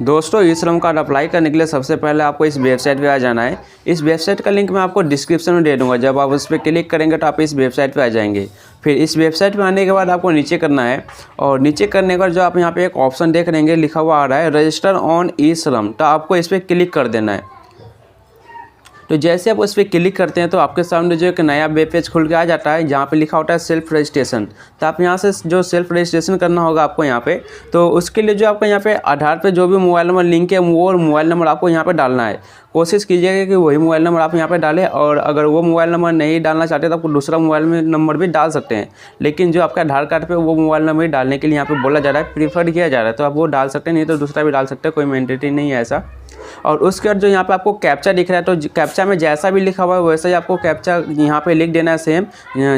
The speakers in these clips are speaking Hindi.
दोस्तों, ई श्रम कार्ड अप्लाई करने के लिए सबसे पहले आपको इस वेबसाइट पे आ जाना है। इस वेबसाइट का लिंक मैं आपको डिस्क्रिप्शन में दे दूंगा। जब आप उस पर क्लिक करेंगे तो आप इस वेबसाइट पे आ जाएंगे। फिर इस वेबसाइट पे आने के बाद आपको नीचे करना है और नीचे करने के बाद जो आप यहाँ पे एक ऑप्शन देख रहे हैं लिखा हुआ आ रहा है रजिस्टर ऑन ई श्रम, तो आपको इस पर क्लिक कर देना है। तो जैसे आप उस पर क्लिक करते हैं तो आपके सामने जो एक नया वेब पेज खुल के आ जाता है जहाँ पे लिखा होता है सेल्फ रजिस्ट्रेशन। तो आप यहाँ से जो सेल्फ रजिस्ट्रेशन करना होगा आपको यहाँ पे, तो उसके लिए जो आपको यहाँ पे आधार पे जो भी मोबाइल नंबर लिंक है वो मोबाइल नंबर आपको यहाँ पे डालना है। कोशिश कीजिएगा कि वही मोबाइल नंबर आप यहाँ पे डालें, और अगर वो मोबाइल नंबर नहीं डालना चाहते तो आपको दूसरा मोबाइल नंबर भी डाल सकते हैं। लेकिन जो आपका आधार कार्ड पे वो मोबाइल नंबर डालने के लिए यहाँ पे बोला जा रहा है, प्रीफर किया जा रहा है, तो आप वो डाल सकते हैं, नहीं तो दूसरा भी डाल सकते हैं, कोई मैंडेटरी नहीं है ऐसा। और उसके बाद जो यहाँ पे आपको कैप्चा दिख रहा है, तो कैप्चा में जैसा भी लिखा हुआ है वैसा ही आपको कैप्चा यहाँ पे लिख देना है। सेम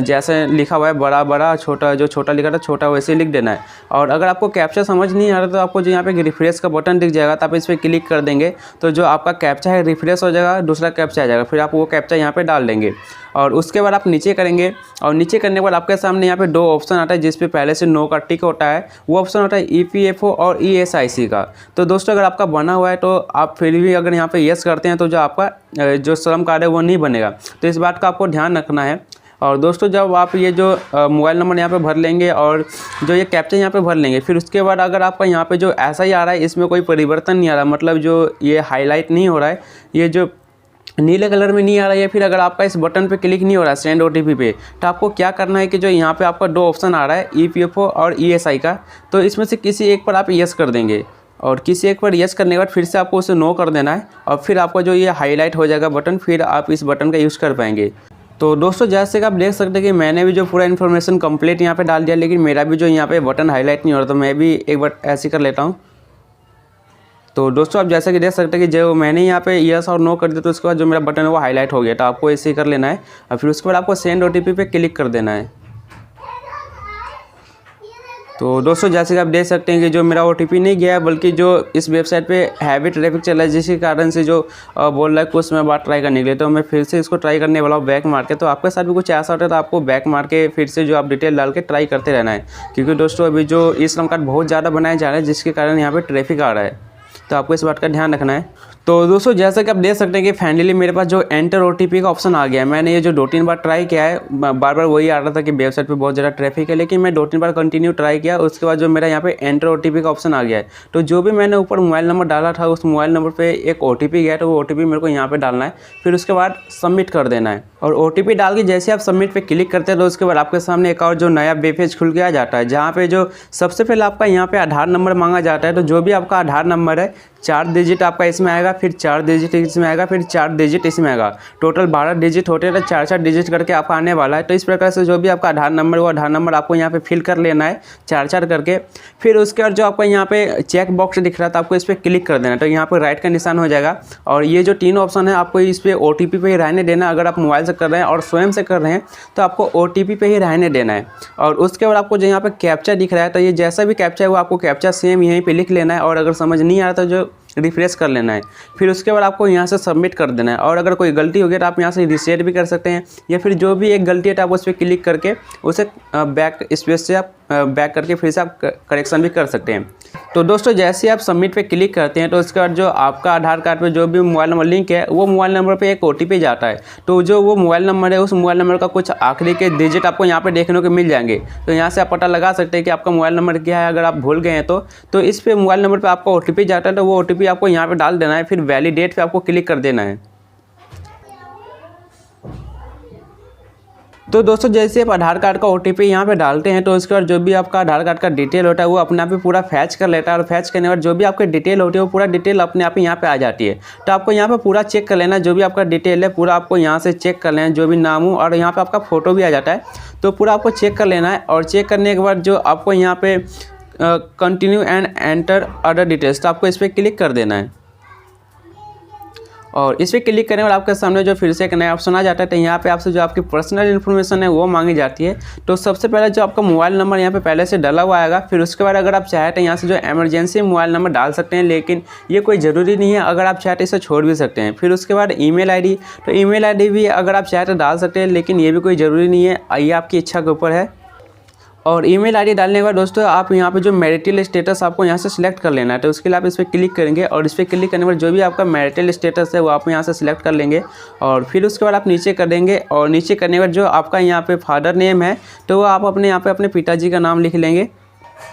जैसे लिखा हुआ है बड़ा बड़ा, छोटा जो छोटा लिखा था छोटा वैसे ही लिख देना है। और अगर आपको कैप्चा समझ नहीं आ रहा तो आपको जो यहाँ पे रिफ्रेश का बटन दिख जाएगा, तो आप इस पर क्लिक कर देंगे तो जो आपका कैप्चा है रिफ्रेश हो जाएगा, दूसरा कैप्चा आ जाएगा। फिर आप वो कैप्चा यहाँ पे डाल देंगे और उसके बाद आप नीचे करेंगे। और नीचे करने के बाद आपके सामने यहाँ पे दो ऑप्शन आता है, जिस पे पहले से नो का टिक होता है। वो ऑप्शन होता है EPFO और ESIC का। तो दोस्तों, अगर आपका बना हुआ है तो आप फिर भी अगर यहाँ पे येस करते हैं तो जो आपका जो श्रम कार्ड है वो नहीं बनेगा। तो इस बात का आपको ध्यान रखना है। और दोस्तों, जब आप ये जो मोबाइल नंबर यहाँ पे भर लेंगे और जो ये कैप्चा यहाँ पे भर लेंगे, फिर उसके बाद अगर आपका यहाँ पे जो ऐसा ही आ रहा है, इसमें कोई परिवर्तन नहीं आ रहा, मतलब जो ये हाईलाइट नहीं हो रहा है, ये जो नीले कलर में नहीं आ रहा है, या फिर अगर आपका इस बटन पे क्लिक नहीं हो रहा है सेंड OTP पे, तो आपको क्या करना है कि जो यहाँ पे आपका दो ऑप्शन आ रहा है EPFO और ESI का, तो इसमें से किसी एक पर आप यस कर देंगे। और किसी एक पर यस करने के बाद फिर से आपको उसे नो कर देना है, और फिर आपका जो ये हाईलाइट हो जाएगा बटन, फिर आप इस बटन का यूज़ कर पाएंगे। तो दोस्तों, जैसे कि आप देख सकते हैं कि मैंने भी जो पूरा इन्फॉर्मेशन कंप्लीट यहाँ पे डाल दिया, लेकिन मेरा भी जो यहाँ पे बटन हाईलाइट नहीं हो रहा, तो मैं भी एक बार ऐसे कर लेता हूँ। तो दोस्तों, आप जैसा कि देख सकते हैं कि जो मैंने यहाँ पे यस और नो कर दिया, तो उसके बाद जो मेरा बटन है वो हाईलाइट हो गया। तो आपको ऐसे ही कर लेना है और फिर उसके बाद आपको सेंड OTP पे क्लिक कर देना है। तो दोस्तों, जैसे कि आप देख सकते हैं कि जो मेरा OTP नहीं गया है, बल्कि जो इस वेबसाइट पे हैवी ट्रैफिक चल रहा है, जिसके कारण से जो बोल रहा है कुछ समय बाद ट्राई करने के लिए, तो मैं फिर से इसको ट्राई करने वाला हूँ बैक मार के। तो आपके साथ भी कुछ ऐसा होता है तो आपको बैक मार के फिर से जो आप डिटेल डाल के ट्राई करते रहना है, क्योंकि दोस्तों अभी जो ई श्रम कार्ड बहुत ज़्यादा बनाए जा रहे हैं, जिसके कारण यहाँ पर ट्रैफिक आ रहा है। तो आपको इस बात का ध्यान रखना है। तो दोस्तों, जैसा कि आप देख सकते हैं कि फाइनली मेरे पास जो एंटर OTP का ऑप्शन आ गया है। मैंने ये जो 2-3 बार ट्राई किया है, बार बार वही आ रहा था कि वेबसाइट पे बहुत ज़्यादा ट्रैफिक है, लेकिन मैं 2-3 बार कंटिन्यू ट्राई किया। उसके बाद जो मेरा यहाँ पे एंटर OTP का ऑप्शन आ गया है, तो जो भी मैंने ऊपर मोबाइल नंबर डाला था उस मोबाइल नंबर पर एक OTP गया, तो वो OTP मेरे को यहाँ पर डालना है। फिर उसके बाद सबमिट कर देना है। और OTP डाल के जैसे आप सबमिट पे क्लिक करते हैं तो उसके बाद आपके सामने एक और जो नया वेब पेज खुल के आ जाता है, जहाँ पे जो सबसे पहले आपका यहाँ पे आधार नंबर मांगा जाता है। तो जो भी आपका आधार नंबर है 4 डिजिट आपका इसमें आएगा, फिर 4 डिजिट इसमें आएगा, फिर 4 डिजिट इसमें आएगा। टोटल 12 डिजिट होते हैं, तो 4-4 डिजिट करके आपका आने वाला है। तो इस प्रकार से जो भी आपका आधार नंबर, वो आधार नंबर आपको यहाँ पे फिल कर लेना है 4-4 करके। फिर उसके बाद जो आपका यहाँ पे चेक बॉक्स दिख रहा था, आपको इस पर क्लिक कर देना है। तो यहाँ पर राइट का निशान हो जाएगा, और ये जो 3 ऑप्शन है आपको इस पर OTP पे ही रहने देना। अगर आप मोबाइल से कर रहे हैं और स्वयं से कर रहे हैं तो आपको OTP पे ही रहने देना है। और उसके बाद आपको जो यहाँ पे कैप्चा दिख रहा है, तो ये जैसा भी कैप्चा है वो आपको कैप्चा सेम यहीं पे लिख लेना है, और अगर समझ नहीं आ रहा तो जो रिफ्रेश कर लेना है। फिर उसके बाद आपको यहाँ से सबमिट कर देना है। और अगर कोई गलती हो गई तो आप यहाँ से रिसेट भी कर सकते हैं, या फिर जो भी एक गलती है तो आप उस पर क्लिक करके उसे बैक स्पेस से आप बैक करके फिर से आप करेक्शन भी कर सकते हैं। तो दोस्तों, जैसे आप सबमिट पे क्लिक करते हैं तो उसके बाद जो आपका आधार कार्ड पे जो भी मोबाइल नंबर लिंक है, वो मोबाइल नंबर पे एक OTP जाता है। तो जो वो मोबाइल नंबर है, उस मोबाइल नंबर का कुछ आखिरी के डिजिट आपको यहाँ पे देखने को मिल जाएंगे। तो यहाँ से आप पता लगा सकते हैं कि आपका मोबाइल नंबर क्या है, अगर आप भूल गए हैं तो इस पे मोबाइल नंबर पर आपका OTP जाता है। तो वो OTP आपको यहाँ पर डाल देना है, फिर वैलिडेट पे आपको क्लिक कर देना है। तो दोस्तों, जैसे आप आधार कार्ड का OTP यहाँ पे डालते हैं तो उसके बाद जो भी आपका आधार कार्ड का डिटेल होता है वो अपने आप ही पूरा फैच कर लेता है, और फैच करने के बाद जो भी आपकी डिटेल होती है वो पूरा डिटेल अपने आप ही यहाँ पे आ जाती है। तो आपको यहाँ पे पूरा चेक कर लेना, जो भी आपका डिटेल है पूरा आपको यहाँ से चेक कर लेना, जो भी नाम हो, और यहाँ पर आपका फ़ोटो भी आ जाता है। तो पूरा आपको चेक कर लेना है, और चेक करने के बाद जो आपको यहाँ पे continue and enter other details, तो आपको इस पर क्लिक कर देना है। और इस पर क्लिक करने और आपके सामने जो फिर से एक नया ऑप्शन आ जाता है। तो यहाँ पे आपसे जो आपकी पर्सनल इन्फॉर्मेशन है वो मांगी जाती है। तो सबसे पहले जो आपका मोबाइल नंबर यहाँ पे पहले से डाला हुआ आएगा। फिर उसके बाद अगर आप चाहें तो यहाँ से जो इमरजेंसी मोबाइल नंबर डाल सकते हैं, लेकिन ये कोई ज़रूरी नहीं है। अगर आप चाहें तो इसे छोड़ भी सकते हैं। फिर उसके बाद ईमेल आईडी, तो ईमेल आईडी भी अगर आप चाहें तो डाल सकते हैं, लेकिन ये भी कोई ज़रूरी नहीं है, ये आपकी इच्छा के ऊपर है। और ईमेल आईडी डालने के बाद दोस्तों आप यहाँ पे जो मैरिटल स्टेटस आपको यहाँ से सिलेक्ट कर लेना है। तो उसके लिए आप इस पर क्लिक करेंगे और इस पर क्लिक करने के बाद जो भी आपका मैरिटल स्टेटस है वो आप यहाँ से सिलेक्ट कर लेंगे। और फिर उसके बाद आप नीचे कर देंगे और नीचे करने के बाद जो आपका यहाँ पे फादर नेम है तो वो आप अपने यहाँ पे अपने पिताजी का नाम लिख लेंगे।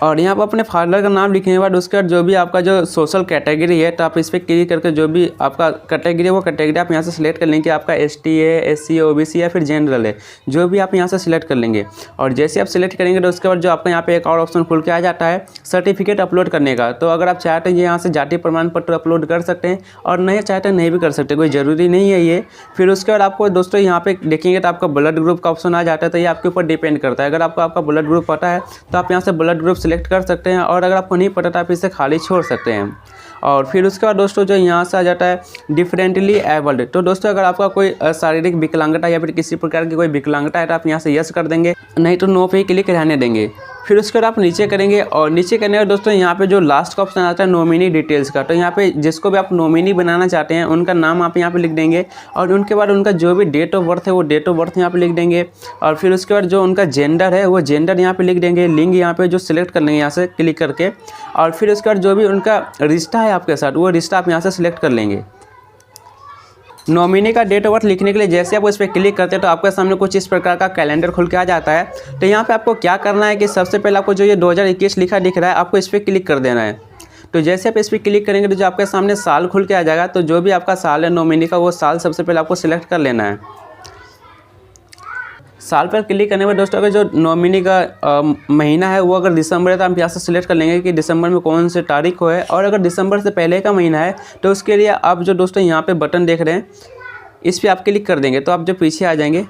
और यहाँ पर अपने फादर का नाम लिखने के बाद उसके बाद जो भी आपका जो सोशल कैटेगरी है तो आप इस पर क्लिक करके जो भी आपका कैटेगरी है वो कैटेगरी आप यहाँ से सिलेक्ट कर लेंगे कि आपका ST है, SC है, OBC या फिर जनरल है, जो भी आप यहाँ से सिलेक्ट कर लेंगे। और जैसे आप सिलेक्ट करेंगे तो उसके बाद जो आपका यहाँ पे एक और ऑप्शन खुल के आ जाता है सर्टिफिकेट अपलोड करने का। तो अगर आप चाहते हैं यहाँ से जाति प्रमाण पत्र अपलोड कर सकते हैं और नहीं चाहते नहीं भी कर सकते, कोई ज़रूरी नहीं है ये। फिर उसके बाद आपको दोस्तों यहाँ पे देखेंगे तो आपका ब्लड ग्रुप का ऑप्शन आ जाता है। तो ये आपके ऊपर डिपेंड करता है, अगर आपको आपका ब्लड ग्रुप पता है तो आप यहाँ से ब्लड ग्रुप सिलेक्ट कर सकते हैं और अगर आपको नहीं पता तो आप इसे खाली छोड़ सकते हैं। और फिर उसके बाद दोस्तों जो यहाँ से आ जाता है डिफरेंटली एबल्ड। तो दोस्तों अगर आपका कोई शारीरिक विकलांगता या फिर किसी प्रकार की कोई विकलांगता है तो आप यहाँ से यस कर देंगे, नहीं तो नो पे क्लिक रहने देंगे। फिर उसके बाद आप नीचे करेंगे और नीचे करने के दोस्तों यहाँ पे जो लास्ट का ऑप्शन आता है नॉमिनी डिटेल्स का, तो यहाँ पे जिसको भी आप नॉमिनी बनाना चाहते हैं उनका नाम आप यहाँ पे लिख देंगे और उनके बाद उनका जो भी डेट ऑफ बर्थ है वो डेट ऑफ बर्थ यहाँ पे लिख देंगे। और फिर उसके बाद जो उनका जेंडर है वो जेंडर यहाँ पे लिख देंगे, लिंग यहाँ पे जो सिलेक्ट कर लेंगे यहाँ से क्लिक करके। और फिर उसके बाद जो भी उनका रिश्ता है आपके साथ वो रिश्ता आप यहाँ से सिलेक्ट कर लेंगे। नॉमिनी का डेट ऑफ बर्थ लिखने के लिए जैसे आप उस पर क्लिक करते हैं तो आपके सामने कुछ इस प्रकार का कैलेंडर खुल के आ जाता है। तो यहाँ पे आपको क्या करना है कि सबसे पहले आपको जो ये 2021 लिखा दिख रहा है आपको इस पर क्लिक कर देना है। तो जैसे आप इस पर क्लिक करेंगे तो जो आपके सामने साल खुल के आ जाएगा, तो जो भी आपका साल है नॉमिनी का वो साल सबसे पहले आपको सिलेक्ट कर लेना है। साल पर क्लिक करने के बाद दोस्तों अगर जो नॉमिनी का महीना है वो अगर दिसंबर है तो हम यहाँ से सिलेक्ट कर लेंगे कि दिसंबर में कौन से तारीख को है। और अगर दिसंबर से पहले का महीना है तो उसके लिए आप जो दोस्तों यहाँ पे बटन देख रहे हैं इस पर आप क्लिक कर देंगे तो आप जो पीछे आ जाएंगे।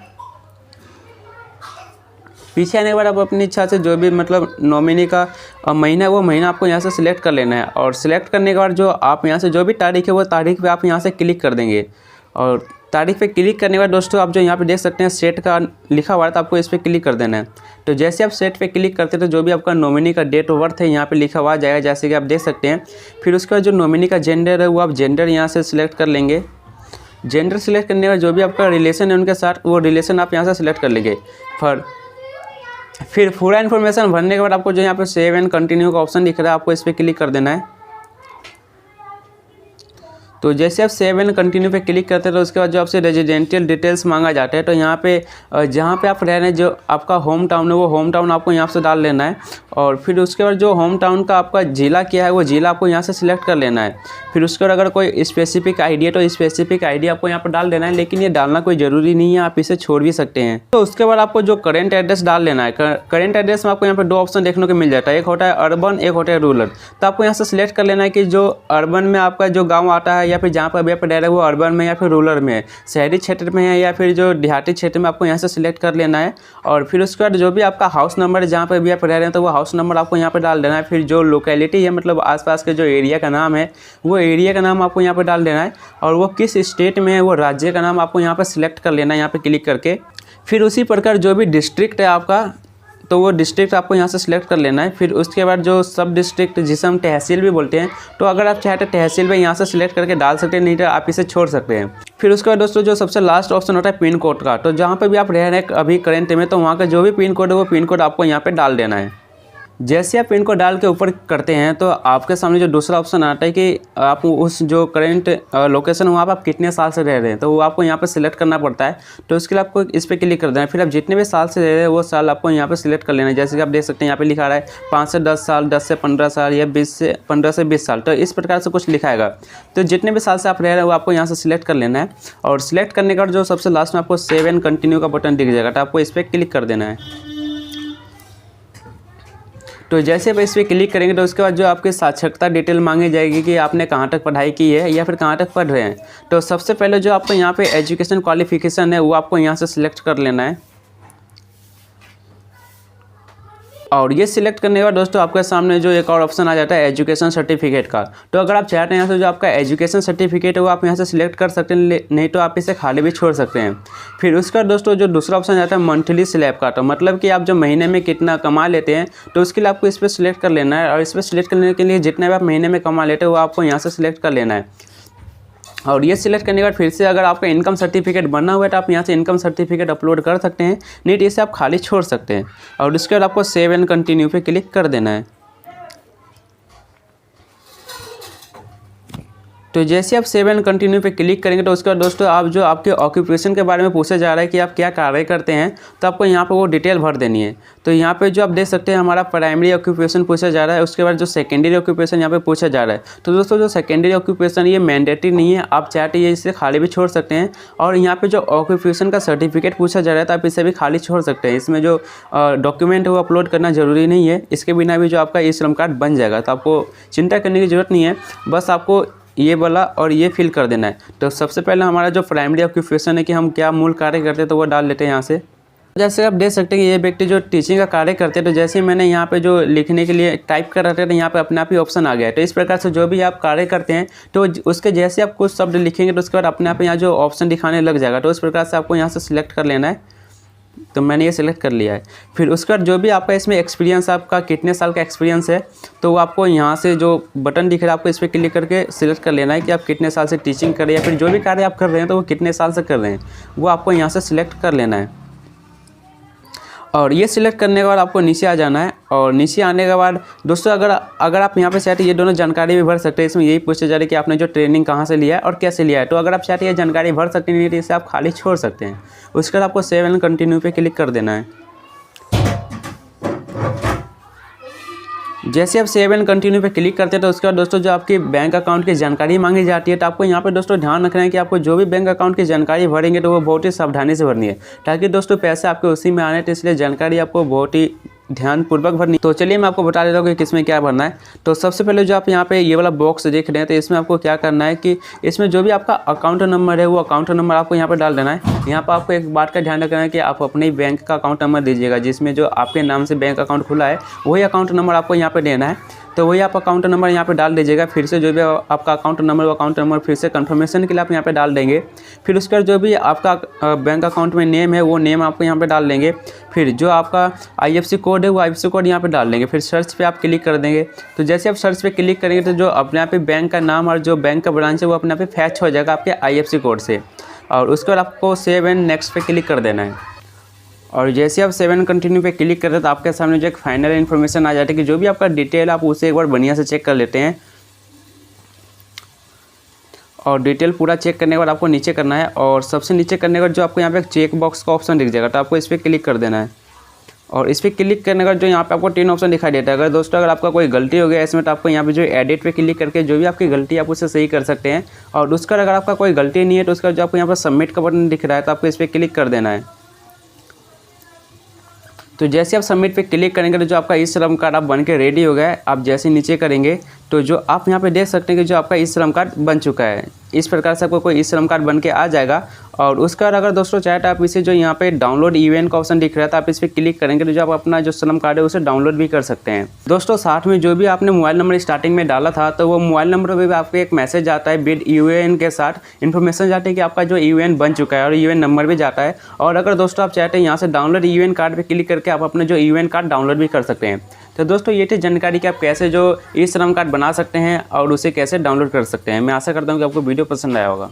पीछे आने के बाद आप अपनी इच्छा से जो भी मतलब नॉमिनी का महीना है वो महीना आपको यहाँ से सिलेक्ट कर लेना है। और सिलेक्ट करने के बाद जो आप यहाँ से जो भी तारीख है वो तारीख पे आप यहाँ से क्लिक कर देंगे। और तारीख पे क्लिक करने के बाद दोस्तों आप जो यहाँ पे देख सकते हैं सेट का लिखा हुआ है तो आपको इस पर क्लिक कर देना है। तो जैसे आप सेट पे क्लिक करते हैं तो जो भी आपका नॉमिनी का डेट ऑफ बर्थ है यहाँ पे लिखा हुआ आ जाएगा, जैसे कि आप देख सकते हैं। फिर उसके बाद जो नॉमिनी का जेंडर है वो आप जेंडर यहाँ से सिलेक्ट कर लेंगे। जेंडर सिलेक्ट करने के बाद जो भी आपका रिलेशन है उनके साथ वो रिलेशन आप यहाँ से सिलेक्ट कर लेंगे। फिर पूरा इन्फॉर्मेशन भरने के बाद आपको जो यहाँ पे सेव एंड कंटिन्यू का ऑप्शन दिख रहा है आपको इस पर क्लिक कर देना है। तो जैसे आप सेव एंड कंटिन्यू पे क्लिक करते हैं तो उसके बाद जो आपसे रेजिडेंशियल डिटेल्स मांगा जाता है तो यहाँ पे जहाँ पे आप रह रहे हैं जो आपका होम टाउन है वो होम टाउन आपको यहाँ से डाल लेना है। और फिर उसके बाद जो होम टाउन का आपका ज़िला क्या है वो ज़िला आपको यहाँ से सिलेक्ट कर लेना है। फिर उसके बाद अगर कोई स्पेसिफिक आईडी है तो स्पेसिफिक आईडी आपको यहाँ पर डाल देना है, लेकिन ये डालना कोई ज़रूरी नहीं है, आप इसे छोड़ भी सकते हैं। तो उसके बाद आपको जो करेंट एड्रेस डाल लेना है। करेंट एड्रेस में आपको यहाँ पर दो ऑप्शन देखने को मिल जाता है, एक होता है अर्बन, एक होता है रूरल। तो आपको यहाँ से सिलेक्ट कर लेना है कि जो अर्बन में आपका जो गाँव आता है या फिर जहाँ पर अभी आप रह रहे हैं वो अर्बन में या फिर रूरल में है, शहरी क्षेत्र में है या फिर जो देहाती क्षेत्र में, आपको यहाँ से सिलेक्ट कर लेना है। और फिर उसके बाद जो भी आपका हाउस नंबर है जहाँ पर भी आप रह रहे हैं तो वो हाउस नंबर आपको यहाँ पर डाल देना है। फिर जो लोकेलिटी है मतलब आसपास के जो एरिया का नाम है वो एरिया का नाम आपको यहाँ पर डाल देना है। और वो किस स्टेट में है वो राज्य का नाम आपको यहाँ पर सिलेक्ट कर लेना है यहाँ पर क्लिक करके। फिर उसी प्रकार जो भी डिस्ट्रिक्ट है आपका तो वो डिस्ट्रिक्ट आपको यहाँ से सिलेक्ट कर लेना है। फिर उसके बाद जो सब डिस्ट्रिक्ट जिसे हम तहसील भी बोलते हैं तो अगर आप चाहते हैं तहसील में यहाँ से सिलेक्ट करके डाल सकते हैं, नहीं तो आप इसे छोड़ सकते हैं। फिर उसके बाद दोस्तों जो सबसे लास्ट ऑप्शन होता है पिन कोड का, तो जहाँ पर भी आप रह रहे हैं अभी करेंट में तो वहाँ का जो भी पिन कोड है वो पिन कोड आपको यहाँ पर डाल देना है। जैसे आप पिन कोड डाल के ऊपर करते हैं तो आपके सामने जो दूसरा ऑप्शन आता है कि आप उस जो करेंट लोकेशन वहाँ पर आप कितने साल से रह रहे हैं तो वो आपको यहाँ पे सिलेक्ट करना पड़ता है। तो उसके लिए आपको इस पर क्लिक कर देना है। फिर आप जितने भी साल से रह रहे हैं वो साल आपको यहाँ पे सिलेक्ट कर लेना है। जैसे कि आप देख सकते हैं यहाँ पे लिखा रहा है 5 से 10 साल, 10 से 15 साल या 15 से 20 साल, तो इस प्रकार से कुछ लिखाएगा। तो जितने भी साल से आप रह रहे हैं वो आपको यहाँ से सिलेक्ट कर लेना है। और सिलेक्ट करने के बाद जो सबसे लास्ट में आपको सेव एंड कंटिन्यू का बटन दिख जाएगा तो आपको इस पर क्लिक कर देना है। तो जैसे आप इस पर क्लिक करेंगे तो उसके बाद जो आपकी साक्षरता डिटेल मांगी जाएगी कि आपने कहाँ तक पढ़ाई की है या फिर कहाँ तक पढ़ रहे हैं। तो सबसे पहले जो आपको यहाँ पे एजुकेशन क्वालिफिकेशन है वो आपको यहाँ से सिलेक्ट कर लेना है। और ये सिलेक्ट करने के बाद दोस्तों आपके सामने जो एक और ऑप्शन आ जाता है एजुकेशन सर्टिफिकेट का। तो अगर आप चाहते हैं यहाँ से जो आपका एजुकेशन सर्टिफिकेट है वो आप यहाँ से सिलेक्ट कर सकते हैं, नहीं तो आप इसे खाली भी छोड़ सकते हैं। फिर उसका दोस्तों जो दूसरा ऑप्शन आता है मंथली स्लैब का, तो मतलब कि आप जो महीने में कितना कमा लेते हैं तो उसके लिए आपको इस पर सिलेक्ट कर लेना है। और इस पर सिलेक्ट करने के लिए जितने भी आप महीने में कमा लेते हैं वो आपको यहाँ से सिलेक्ट कर लेना है। और ये सिलेक्ट करने के बाद फिर से अगर आपका इनकम सर्टिफिकेट बनना हुआ है तो आप यहाँ से इनकम सर्टिफिकेट अपलोड कर सकते हैं, नहीं तो इसे आप खाली छोड़ सकते हैं। और उसके बाद आपको सेव एंड कंटिन्यू पे क्लिक कर देना है। तो जैसे आप सेव एंड कंटिन्यू पे क्लिक करेंगे तो उसके बाद दोस्तों आप जो आपके ऑक्यूपेशन के बारे में पूछा जा रहा है कि आप क्या कार्य करते हैं, तो आपको यहाँ पे वो डिटेल भर देनी है। तो यहाँ पे जो आप देख सकते हैं हमारा प्राइमरी ऑक्यूपेशन पूछा जा रहा है, उसके बाद जो सेकेंडरी ऑक्यूपेशन यहाँ पे पूछा जा रहा है। तो दोस्तों जो सेकेंडरी ऑक्यूपेशन ये मैंडेटरी नहीं है, आप चाहते ये इसे खाली भी छोड़ सकते हैं। और यहाँ पर जो ऑक्यूपेशन का सर्टिफिकेट पूछा जा रहा है तो आप इसे भी खाली छोड़ सकते हैं। इसमें जो डॉक्यूमेंट है वो अपलोड करना ज़रूरी नहीं है, इसके बिना भी जो आपका ई श्रम कार्ड बन जाएगा। तो आपको चिंता करने की ज़रूरत नहीं है, बस आपको ये वाला और ये फिल कर देना है। तो सबसे पहले हमारा जो प्राइमरी ऑक्यूपेशन है कि हम क्या मूल कार्य करते हैं तो वो डाल लेते हैं यहाँ से। जैसे आप देख सकते हैं कि ये व्यक्ति जो टीचिंग का कार्य करते हैं, तो जैसे मैंने यहाँ पे जो लिखने के लिए टाइप कर रहे थे तो यहाँ पे अपने आप ही ऑप्शन आ गया है। तो इस प्रकार से जो भी आप कार्य करते हैं तो उसके जैसे आप कुछ शब्द लिखेंगे तो उसके बाद अपने आप यहाँ जो ऑप्शन दिखाने लग जाएगा। तो इस प्रकार से आपको यहाँ से सिलेक्ट कर लेना है। तो मैंने ये सिलेक्ट कर लिया है। फिर उसके बाद जो भी आपका इसमें एक्सपीरियंस, आपका कितने साल का एक्सपीरियंस है, तो वो आपको यहाँ से जो बटन दिख रहा है आपको इस पर क्लिक करके सिलेक्ट कर लेना है कि आप कितने साल से टीचिंग कर रहे हैं या फिर जो भी कार्य आप कर रहे हैं तो वो कितने साल से कर रहे हैं, वो आपको यहाँ से सिलेक्ट कर लेना है। और ये सिलेक्ट करने के बाद आपको नीचे आ जाना है। और नीचे आने के बाद दोस्तों अगर आप यहाँ पे चाहते हैं ये दोनों जानकारी भी भर सकते हैं। इसमें यही पूछा जा रहा है कि आपने जो ट्रेनिंग कहाँ से लिया है और कैसे लिया है। तो अगर आप चाहते हैं ये जानकारी भर सकते हैं तो इसे आप खाली छोड़ सकते हैं। उसके बाद आपको सेव एंड कंटिन्यू पे क्लिक कर देना है। जैसे आप सेव एंड कंटिन्यू पे क्लिक करते हैं तो उसके बाद दोस्तों जो आपकी बैंक अकाउंट की जानकारी मांगी जाती है, तो आपको यहाँ पे दोस्तों ध्यान रखना है कि आपको जो भी बैंक अकाउंट की जानकारी भरेंगे तो वो बहुत ही सावधानी से भरनी है, ताकि दोस्तों पैसे आपके उसी में आने। तो इसलिए जानकारी आपको बहुत ही ध्यानपूर्वक भरनी। तो चलिए मैं आपको बता देता हूँ कि किसमें क्या भरना है। तो सबसे पहले जो आप यहाँ पे ये वाला बॉक्स देख रहे हैं, तो इसमें आपको क्या करना है कि इसमें जो भी आपका अकाउंट नंबर है वो अकाउंट नंबर आपको यहाँ पे डाल देना है। यहाँ पर आपको एक बात का ध्यान रखना है कि आप अपने बैंक का अकाउंट नंबर दीजिएगा, जिसमें जो आपके नाम से बैंक अकाउंट खुला है वही अकाउंट नंबर आपको यहाँ पर देना है। तो वही आप अकाउंट नंबर यहाँ पे डाल दीजिएगा। फिर से जो भी आपका अकाउंट नंबर वो अकाउंट नंबर फिर से कंफर्मेशन के लिए आप यहाँ पे डाल देंगे। फिर उसके बाद जो भी आपका बैंक अकाउंट में नेम है वो नेम आपको यहाँ पे डाल देंगे। फिर जो आपका IFSC कोड है वो IFSC कोड यहाँ पे डाल देंगे। फिर सर्च पे आप क्लिक कर देंगे। तो जैसे आप सर्च पे क्लिक करेंगे तो जो अपने आप ही बैंक का नाम और जो बैंक का ब्रांच है वो अपने आप ही फैच हो जाएगा आपके IFSC कोड से। और उसके बाद आपको सेव एंड नेक्स्ट पे क्लिक कर देना है। और जैसे आप सेव एंड कंटिन्यू पे क्लिक करते हैं तो आपके सामने जो एक फाइनल इन्फॉर्मेशन आ जाती है कि जो भी आपका डिटेल आप उसे एक बार बढ़िया से चेक कर लेते हैं। और डिटेल पूरा चेक करने के बाद आपको नीचे करना है। और सबसे नीचे करने के बाद जो आपको यहाँ पे एक चेक बॉक्स का ऑप्शन दिख जाएगा, तो आपको इस पर क्लिक कर देना है। और इस पर क्लिक करने के बाद जो यहाँ पे आपको 3 ऑप्शन दिखाई देता है। अगर दोस्तों अगर आपका कोई गलती हो गया इसमें, तो आपको यहाँ पे जो एडिट पे क्लिक करके जो भी आपकी गलती है आप उसे सही कर सकते हैं। और उसका अगर आपका कोई गलती नहीं है तो उसका जो आपको यहाँ पर सबमिट का बटन दिख रहा है, तो आपको इस पर क्लिक कर देना है। तो जैसे आप सबमिट पे क्लिक करेंगे तो जो आपका ई श्रम कार्ड आप बन के रेडी हो गया है। आप जैसे नीचे करेंगे तो जो आप यहाँ पे देख सकते हैं कि जो आपका ई श्रम कार्ड बन चुका है। इस प्रकार से आपको कोई ई श्रम कार्ड बन के आ जाएगा। और उसका अगर दोस्तों चाहे तो आप इसे जो यहाँ पे डाउनलोड ईवेंट का ऑप्शन दिख रहा था, आप इस पर क्लिक करेंगे तो जो आप अपना जो श्रम कार्ड है उसे डाउनलोड भी कर सकते हैं। दोस्तों साथ में जो भी आपने मोबाइल नंबर स्टार्टिंग में डाला था, तो वो मोबाइल नंबर पर भी आपको एक मैसेज आता है विद यूएएन के साथ इन्फॉर्मेशन जाती है कि आपका जो यूएएन बन चुका है और यूएएन नंबर भी जाता है। और अगर दोस्तों आप चाहते हैं यहाँ से डाउनलोड यूएएन कार्ड पर क्लिक करके आप अपने जो यूएएन कार्ड डाउनलोड भी कर सकते हैं। तो दोस्तों ये थी जानकारी कि आप कैसे जो ई श्रम कार्ड बना सकते हैं और उसे कैसे डाउनलोड कर सकते हैं। मैं आशा करता हूँ कि आपको वीडियो पसंद आया होगा।